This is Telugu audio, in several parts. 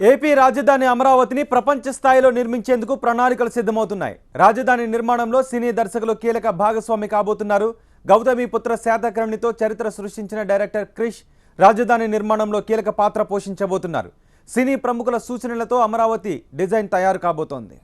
ఏపీ రాజధాని అమరావతిని ప్రపంచ స్థాయిలో నిర్మించేందుకు ప్రణాళికలు సిద్ధమవుతున్నాయి. రాజధాని నిర్మాణంలో సినీ దర్శకులు కీలక భాగస్వామి కాబోతున్నారు. గౌతమిపుత్ర శాతకర్ణితో చరిత్ర సృష్టించిన డైరెక్టర్ క్రిష్ రాజధాని నిర్మాణంలో కీలక పాత్ర పోషించబోతున్నారు. సినీ ప్రముఖుల సూచనలతో అమరావతి డిజైన్ తయారు కాబోతోంది.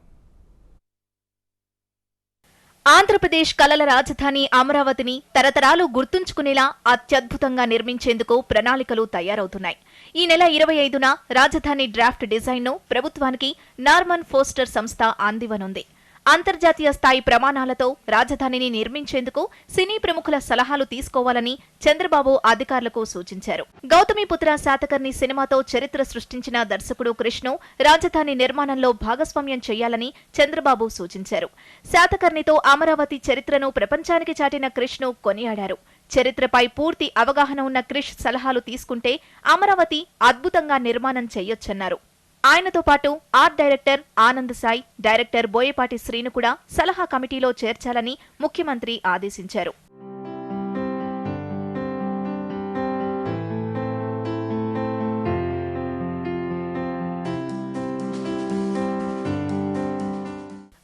ఆంధ్రప్రదేశ్ కళల రాజధాని అమరావతిని తరతరాలు గుర్తుంచుకునేలా అత్యద్భుతంగా నిర్మించేందుకు ప్రణాళికలు తయారవుతున్నాయి. ఈ నెల 25న రాజధాని డ్రాఫ్ట్ డిజైన్ను ప్రభుత్వానికి నార్మన్ ఫోస్టర్ సంస్థ అందివనుంది. అంతర్జాతీయ స్థాయి ప్రమాణాలతో రాజధానిని నిర్మించేందుకు సినీ ప్రముఖుల సలహాలు తీసుకోవాలని చంద్రబాబు అధికారులకు సూచించారు. గౌతమిపుత్ర శాతకర్ణి సినిమాతో చరిత్ర సృష్టించిన దర్శకుడు క్రిష్ను రాజధాని నిర్మాణంలో భాగస్వామ్యం చేయాలని చంద్రబాబు సూచించారు. శాతకర్ణితో అమరావతి చరిత్రను ప్రపంచానికి చాటిన క్రిష్ను కొనియాడారు. చరిత్రపై పూర్తి అవగాహన ఉన్న క్రిష్ సలహాలు తీసుకుంటే అమరావతి అద్భుతంగా నిర్మాణం చేయొచ్చన్నారు. ఆయనతో పాటు art director Anand Sai, director Boyapati Srinu కూడా సలహా కమిటీలో చేర్చాలని ముఖ్యమంత్రి ఆదేశించారు.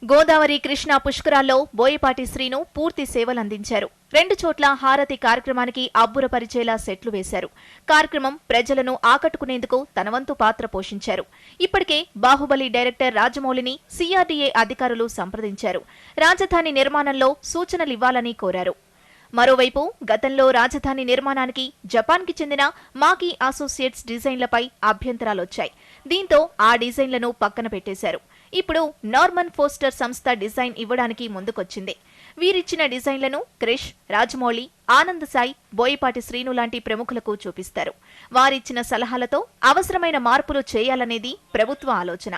గోదావరి కృష్ణా పుష్కరాల్లో బోయపాటి శ్రీను పూర్తి సేవలందించారు. 2 చోట్ల హారతి కార్యక్రమానికి అబ్బురపరిచేలా సెట్లు వేశారు. కార్యక్రమం ప్రజలను ఆకట్టుకునేందుకు తన వంతు పాత్ర పోషించారు. ఇప్పటికే బాహుబలి డైరెక్టర్ రాజమౌళిని సిఆర్డీఏ అధికారులు సంప్రదించారు. రాజధాని నిర్మాణంలో సూచనలివ్వాలని కోరారు. మరోవైపు గతంలో రాజధాని నిర్మాణానికి జపాన్కి చెందిన మాకీ అసోసియేట్స్ డిజైన్లపై అభ్యంతరాలొచ్చాయి. దీంతో ఆ డిజైన్లను పక్కన పెట్టేశారు. ఇప్పుడు నార్మన్ ఫోస్టర్ సంస్థ డిజైన్ ఇవ్వడానికి ముందుకొచ్చింది. వీరిచ్చిన డిజైన్లను క్రిష్, రాజమౌళి, ఆనంద్ సాయి, బోయపాటి శ్రీను లాంటి ప్రముఖులకు చూపిస్తారు. వారిచ్చిన సలహాలతో అవసరమైన మార్పులు చేయాలనేది ప్రభుత్వ ఆలోచన.